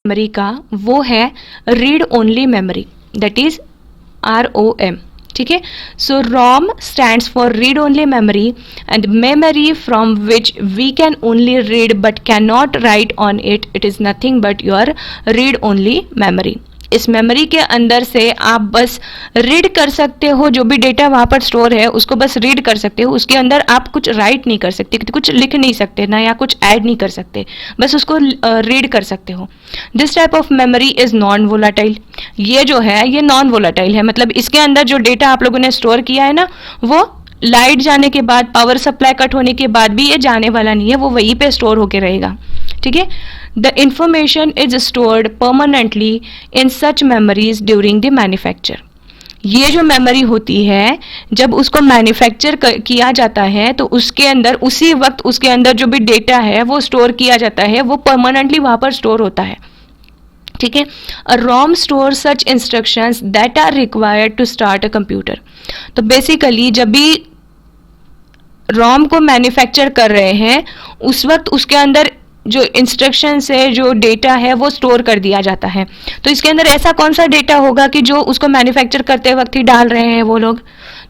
Memory का वो है read only memory, that is ROM। ठीक है, so ROM stands for read only memory and memory from which we can only read but can not write on it, it is nothing but your read only memory. इस memory के अंदर से आप बस read कर सकते हो, जो भी डेटा वहाँ पर स्टोर है उसको बस रीड कर सकते हो, उसके अंदर आप कुछ राइट नहीं कर सकते, कुछ लिख नहीं सकते ना, या कुछ ऐड नहीं कर सकते, बस उसको रीड कर सकते हो। This type of memory is non volatile. ये जो है ये नॉन वोलाटाइल है, मतलब इसके अंदर जो डेटा आप लोगों ने स्टोर किया है ना, वो लाइट जाने के बाद, पावर सप्लाई कट होने के बाद भी ये जाने वाला नहीं है, वो वहीं पे स्टोर होके रहेगा। ठीक है, the information is stored permanently in such memories during the manufacture. ये जो मेमोरी होती है जब उसको मैन्युफैक्चर किया जाता है तो उसके अंदर उसी वक्त उसके अंदर जो भी डेटा है वो स्टोर किया जाता है, वो परमानेंटली वहां पर स्टोर होता है। ठीक है, a ROM store such instructions that are required to start a computer. तो बेसिकली जब भी ROM को मैन्युफैक्चर कर रहे हैं उस वक्त उसके अंदर जो इंस्ट्रक्शंस है, जो डेटा है वो स्टोर कर दिया जाता है। तो इसके अंदर ऐसा कौन सा डेटा होगा कि जो उसको मैन्युफैक्चर करते वक्त ही डाल रहे हैं वो लोग,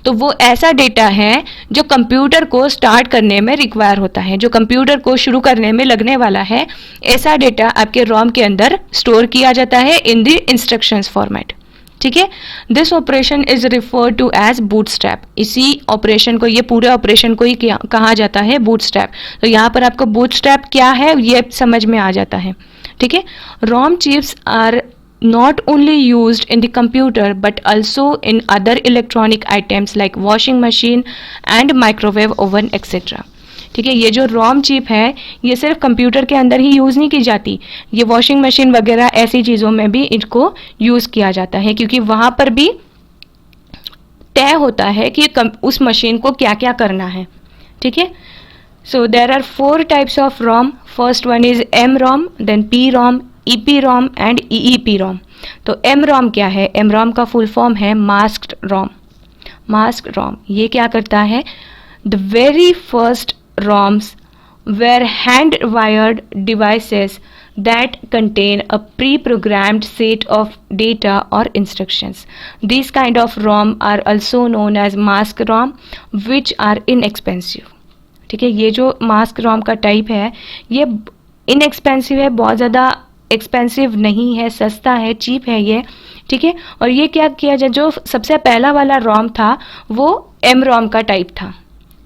तो वो ऐसा डेटा है जो कंप्यूटर को स्टार्ट करने में रिक्वायर होता है, जो कंप्यूटर को शुरू करने में लगने वाला है, ऐसा डेटा आपके ROM के अंदर स्टोर किया जाता है इन द इंस्ट्रक्शंस फॉर्मेट। ठीक है, this operation is referred to as bootstrap. इसी ऑपरेशन को, ये पूरे ऑपरेशन को ही कहा जाता है बूटस्ट्रैप। तो यहाँ पर आपको बूटस्ट्रैप क्या है ये समझ में आ जाता है। ठीक है, ROM chips are not only used in the computer but also in other electronic items like washing machine and microwave oven etc. ठीक है, ये जो ROM चिप है ये सिर्फ कंप्यूटर के अंदर ही यूज़ नहीं की जाती, ये वॉशिंग मशीन वगैरह ऐसी चीज़ों में भी इनको यूज़ किया जाता है, क्योंकि वहाँ पर भी तय होता है कि उस मशीन को क्या क्या करना है। ठीक है, so there are 4 types of ROM। First one is MROM, then PROM, EPROM and EEPROM। तो MROM क्या है? MROM का फुल फॉर्म है मास्क्ड ROM। मास्क्ड ROM ये क्या करता है? The very first ROMs were hand-wired devices that contain a pre-programmed set of data or instructions. These kind of ROM are also known as mask ROM, which are inexpensive. ठीक है, ये जो mask ROM का type है ये inexpensive है, बहुत ज़्यादा एक्सपेंसिव नहीं है, सस्ता है, चीप है ये। ठीक है, और ये क्या किया जाए, जो सबसे पहला वाला ROM था वो MROM का टाइप था।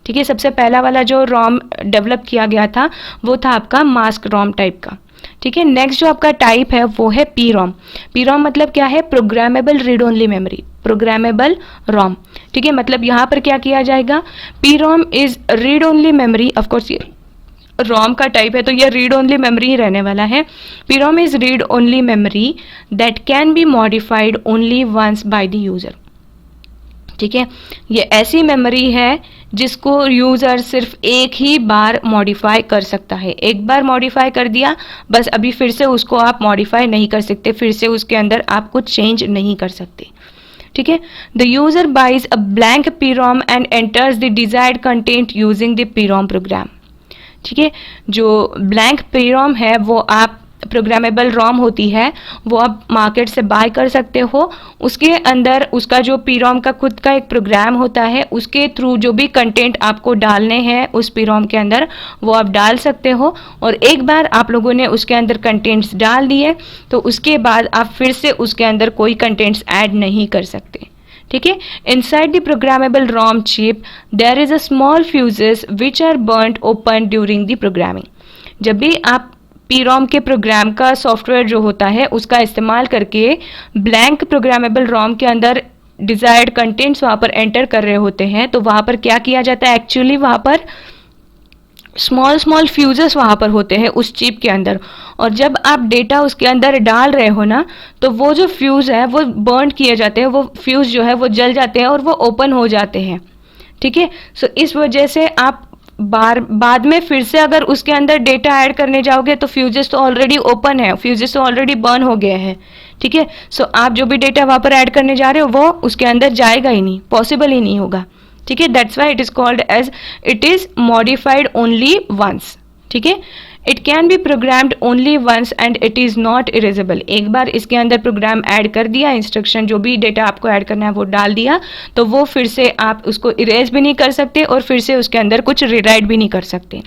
ठीक है, सबसे पहला वाला जो ROM डेवलप किया गया था वो था आपका मास्क ROM टाइप का। ठीक है, नेक्स्ट जो आपका टाइप है वो है PROM। PROM मतलब क्या है? Programmable read only memory, programmable ROM। ठीक है, मतलब यहाँ पर क्या किया जाएगा? PROM is read only memory. Of course ये ROM का टाइप है तो ये रीड ओनली मेमोरी ही रहने वाला है। PROM is read only memory that can be modified only once by the user. ठीक है, ये ऐसी मेमोरी है जिसको यूज़र सिर्फ एक ही बार मॉडिफाई कर सकता है। एक बार मॉडिफाई कर दिया बस, अभी फिर से उसको आप मॉडिफाई नहीं कर सकते, फिर से उसके अंदर आप कुछ चेंज नहीं कर सकते। ठीक है, the user buys a blank PROM and enters the desired content using the PROM program. ठीक है, जो ब्लैंक PROM है वो आप प्रोग्रामेबल ROM होती है, वो आप मार्केट से बाय कर सकते हो। उसके अंदर उसका जो PROM का खुद का एक प्रोग्राम होता है, उसके थ्रू जो भी कंटेंट आपको डालने हैं उस PROM के अंदर वो आप डाल सकते हो। और एक बार आप लोगों ने उसके अंदर कंटेंट्स डाल दिए तो उसके बाद आप फिर से उसके अंदर कोई कंटेंट्स ऐड नहीं कर सकते। ठीक है, inside the programmable ROM chip there is a small fuses which are burned open during the programming. जब भी आप PROM के प्रोग्राम का सॉफ्टवेयर जो होता है उसका इस्तेमाल करके ब्लैंक प्रोग्रामेबल ROM के अंदर डिजायर्ड कंटेंट्स वहाँ पर एंटर कर रहे होते हैं, तो वहाँ पर क्या किया जाता है? एक्चुअली वहाँ पर स्मॉल फ्यूजेस वहाँ पर होते हैं उस चिप के अंदर, और जब आप डेटा उसके अंदर डाल रहे हो ना तो वो जो फ्यूज़ है वो बर्न किए जाते हैं, वो फ्यूज़ जो है वो जल जाते हैं और वो ओपन हो जाते हैं। ठीक है, सो इस वजह से आप बाद में फिर से अगर उसके अंदर डेटा ऐड करने जाओगे तो फ्यूजेस तो ऑलरेडी ओपन है, फ्यूजेस तो ऑलरेडी बर्न हो गए हैं। ठीक है, सो आप जो भी डेटा वहाँ पर ऐड करने जा रहे हो वो उसके अंदर जाएगा ही नहीं, पॉसिबल ही नहीं होगा। ठीक है, that's why it is called as it is modified only once. ठीक है। It can be programmed only once and it is not erasable. एक बार इसके अंदर प्रोग्राम ऐड कर दिया, इंस्ट्रक्शन जो भी डेटा आपको ऐड करना है वो डाल दिया, तो वो फिर से आप उसको इरेज भी नहीं कर सकते और फिर से उसके अंदर कुछ रिराइट भी नहीं कर सकते।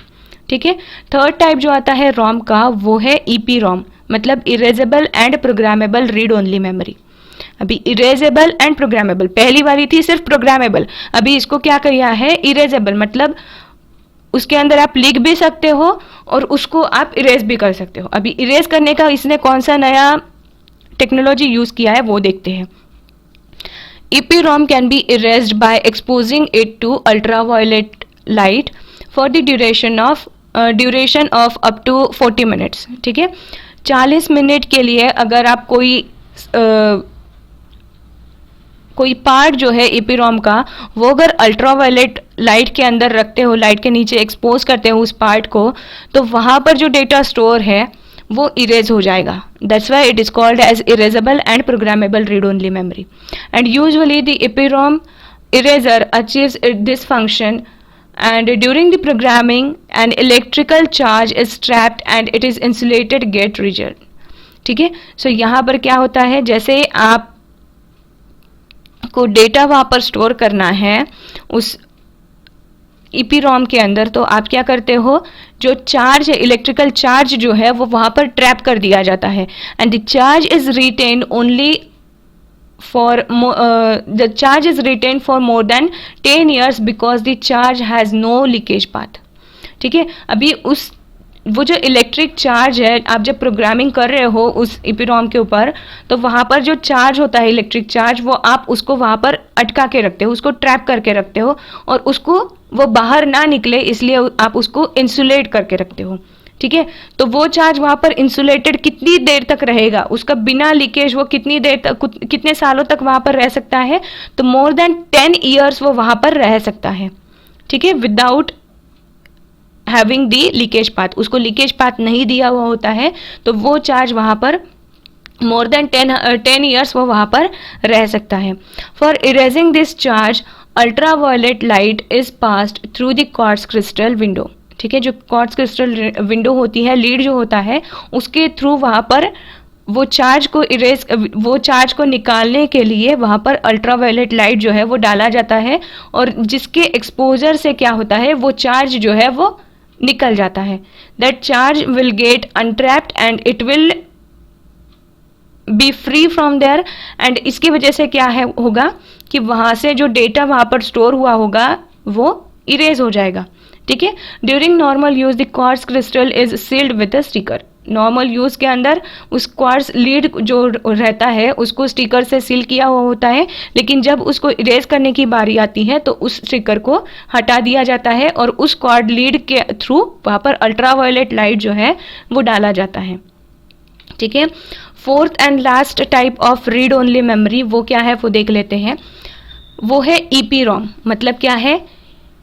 ठीक है। थर्ड टाइप जो आता है रोम का वो है ईपी रोम, मतलब erasable and programmable read only memory. अभी इरेजेबल एंड प्रोग्रामेबल, पहली वाली थी सिर्फ प्रोग्रामेबल, अभी इसको क्या किया है इरेजेबल, मतलब उसके अंदर आप लिख भी सकते हो और उसको आप इरेज भी कर सकते हो। अभी इरेज करने का इसने कौन सा नया टेक्नोलॉजी यूज किया है वो देखते हैं। EPROM can be erased by exposing it to ultraviolet light for the duration of up to 40 minutes। ठीक है, 40 मिनट के लिए अगर आप कोई पार्ट जो है EPROM का वो अगर अल्ट्रावायलेट लाइट के अंदर रखते हो, लाइट के नीचे एक्सपोज करते हो उस पार्ट को, तो वहाँ पर जो डेटा स्टोर है वो इरेज हो जाएगा। That's why it is called as erasable and programmable read only memory. And usually the EPROM eraser achieves this function, and during the programming an electrical charge is trapped and it is insulated gate region। ठीक है, सो यहाँ पर क्या होता है, जैसे आप को डेटा वहाँ पर स्टोर करना है उस EPROM के अंदर, तो आप क्या करते हो, जो चार्ज है इलेक्ट्रिकल चार्ज जो है वो वहाँ पर ट्रैप कर दिया जाता है, and the charge is retain only for the charge is retain for more than 10 years because the charge has no leakage path. ठीक है, अभी वो जो इलेक्ट्रिक चार्ज है, आप जब प्रोग्रामिंग कर रहे हो उस EPROM के ऊपर, तो वहाँ पर जो चार्ज होता है इलेक्ट्रिक चार्ज, वो आप उसको वहाँ पर अटका के रखते हो, उसको ट्रैप करके रखते हो और उसको वो बाहर ना निकले इसलिए आप उसको इंसुलेट करके रखते हो। ठीक है, तो वो चार्ज वहाँ पर इंसुलेटेड कितनी देर तक रहेगा, उसका बिना लीकेज वो कितनी देर तक, कितने सालों तक वहाँ पर रह सकता है, तो मोर देन 10 years वो वहाँ पर रह सकता है। ठीक है, without having the leakage path, उसको लीकेज पाथ नहीं दिया हुआ होता है, तो वो चार्ज वहाँ पर मोर देन 10 years वो वहाँ पर रह सकता है। For erasing this charge ultraviolet light is passed through the quartz crystal window. ठीक है, जो क्वार्ट्ज क्रिस्टल विंडो होती है, लीड जो होता है, उसके थ्रू वहाँ पर वो चार्ज को निकालने के लिए वहाँ पर अल्ट्रावायलेट लाइट जो है वो डाला जाता है, और जिसके एक्सपोजर से क्या होता है, वो चार्ज जो है वो निकल जाता है। That charge will get untrapped and it will be free from there, and इसकी वजह से क्या है होगा कि वहाँ से जो डेटा वहाँ पर स्टोर हुआ होगा वो इरेज हो जाएगा। ठीक है, during normal use the quartz crystal is sealed with a sticker. Normal use के अंदर उस क्वार्ट्ज लीड जो रहता है उसको स्टिकर से सील किया हुआ होता है, लेकिन जब उसको इरेज करने की बारी आती है तो उस स्टिकर को हटा दिया जाता है और उस क्वार्ट्ज लीड के थ्रू वहाँ पर अल्ट्रावायलेट लाइट जो है वो डाला जाता है। ठीक है, fourth and last type of read only memory वो क्या है वो देख लेते हैं। वो है EPROM, मतलब क्या है,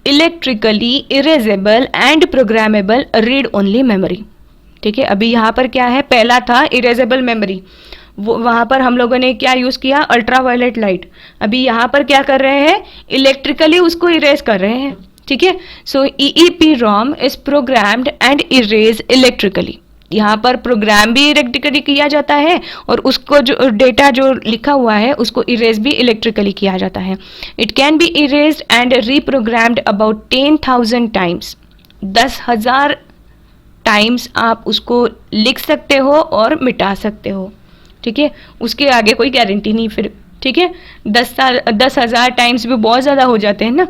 electrically erasable and programmable read only memory. ठीक है, अभी यहाँ पर क्या है, पहला था इरेजेबल मेमोरी, वो वहाँ पर हम लोगों ने क्या यूज़ किया, अल्ट्रावायलेट लाइट। अभी यहाँ पर क्या कर रहे हैं, इलेक्ट्रिकली उसको इरेज कर रहे हैं। ठीक है, सो EPROM is programmed and erase electrically. यहाँ पर प्रोग्राम भी इलेक्ट्रिकली किया जाता है और उसको जो डेटा जो लिखा हुआ है उसको इरेज भी इलेक्ट्रिकली किया जाता है। It can be erased and reprogrammed about 10,000 times. 10,000 times आप उसको लिख सकते हो और मिटा सकते हो। ठीक है, उसके आगे कोई गारंटी नहीं फिर। ठीक है, 10,000 टाइम्स भी बहुत ज़्यादा हो जाते हैं ना।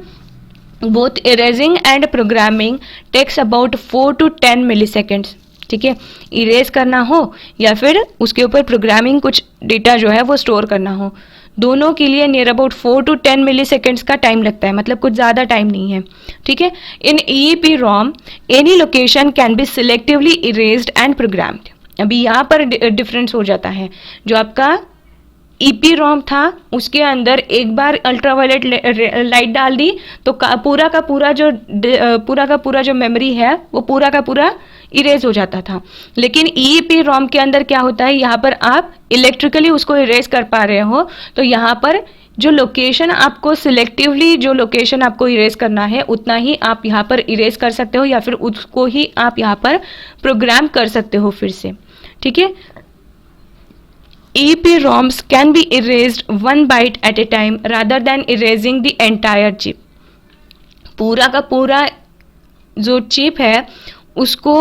Both erasing and programming takes about 4 to 10 milliseconds। ठीक है, इरेज करना हो या फिर उसके ऊपर प्रोग्रामिंग कुछ डेटा जो है वो स्टोर करना हो, दोनों के लिए नियर अबाउट 4 to 10 milliseconds का टाइम लगता है, मतलब कुछ ज़्यादा टाइम नहीं है। ठीक है, इन EPROM any location can be selectively erased and programmed. अभी यहाँ पर डिफरेंस हो जाता है, जो आपका EPROM था उसके अंदर एक बार अल्ट्रावायलेट लाइट डाल दी तो पूरा का पूरा जो मेमोरी है वो पूरा का पूरा इरेज हो जाता था। लेकिन EPROM के अंदर क्या होता है, यहाँ पर आप इलेक्ट्रिकली उसको इरेज कर पा रहे हो, तो यहाँ पर जो लोकेशन आपको सिलेक्टिवली जो लोकेशन आपको इरेज करना है उतना ही आप यहाँ पर इरेज कर सकते हो या फिर उसको ही आप यहाँ पर प्रोग्राम कर सकते हो फिर से, ठीक है। EEPROMs can be erased 1 byte at a time rather than erasing the entire chip। पूरा का पूरा जो चिप है उसको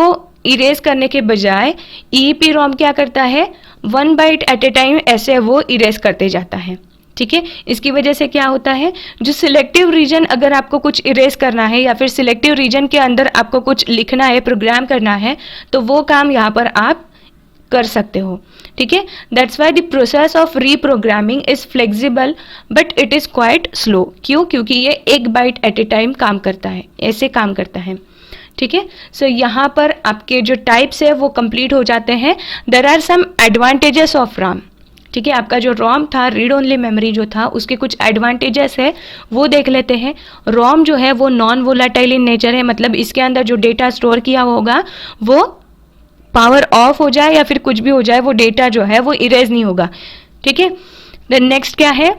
इरेज करने के बजाय EEPROM क्या करता है, 1 बाइट एट ए टाइम ऐसे वो इरेज करते जाता है, ठीक है। इसकी वजह से क्या होता है, जो सिलेक्टिव रीजन अगर आपको कुछ इरेज करना है या फिर सिलेक्टिव रीजन के अंदर आपको कुछ लिखना है, प्रोग्राम करना है, तो वो काम यहाँ पर आप कर सकते हो, ठीक है। That's why the process of reprogramming is flexible but it is quite slow. क्यों? क्योंकि ये 1 बाइट एट ए टाइम काम करता है, ऐसे काम करता है, ठीक है। सो यहाँ पर आपके जो टाइप्स है वो कंप्लीट हो जाते हैं। There are some advantages of ROM, ठीक है। आपका जो रॉम था, रीड ओनली मेमोरी जो था, उसके कुछ एडवांटेजेस है वो देख लेते हैं। रॉम जो है वो नॉन वोलाटाइल इन नेचर है, मतलब इसके अंदर जो डेटा स्टोर किया होगा वो पावर ऑफ हो जाए या फिर कुछ भी हो जाए, वो डेटा जो है वो इरेज नहीं होगा, ठीक है। देन नेक्स्ट क्या है,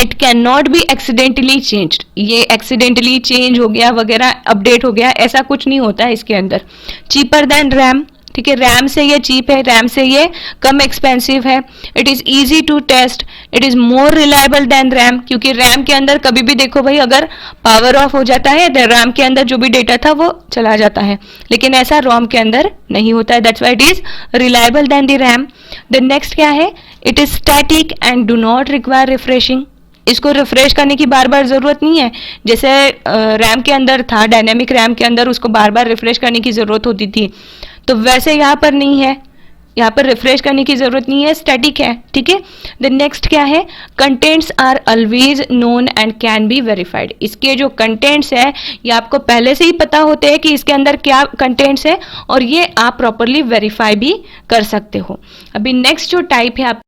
it can not be accidentally changed. ये एक्सीडेंटली चेंज हो गया वगैरह, अपडेट हो गया, ऐसा कुछ नहीं होता है इसके अंदर। चीपर देन रैम, ठीक है। रैम से ये चीप है, रैम से ये कम एक्सपेंसिव है। It is easy to test, it is more reliable than RAM, क्योंकि रैम के अंदर कभी भी देखो भाई अगर पावर ऑफ हो जाता है तो रैम के अंदर जो भी डेटा था वो चला जाता है, लेकिन ऐसा रोम के अंदर नहीं होता है। That's why it is reliable then the RAM. The next क्या है, it is static and do not require refreshing. इसको रिफ्रेश करने की बार बार ज़रूरत नहीं है, जैसे रैम के अंदर था, डायनेमिक रैम के अंदर उसको बार बार रिफ्रेश करने की ज़रूरत होती थी, तो वैसे यहाँ पर नहीं है, यहाँ पर रिफ्रेश करने की ज़रूरत नहीं है, स्टैटिक है, ठीक है। द नेक्स्ट क्या है, contents are always known and can be verified. इसके जो कंटेंट्स है ये आपको पहले से ही पता होते हैं कि इसके अंदर क्या कंटेंट्स है और ये आप प्रॉपरली वेरीफाई भी कर सकते हो। अभी नेक्स्ट जो टाइप है आप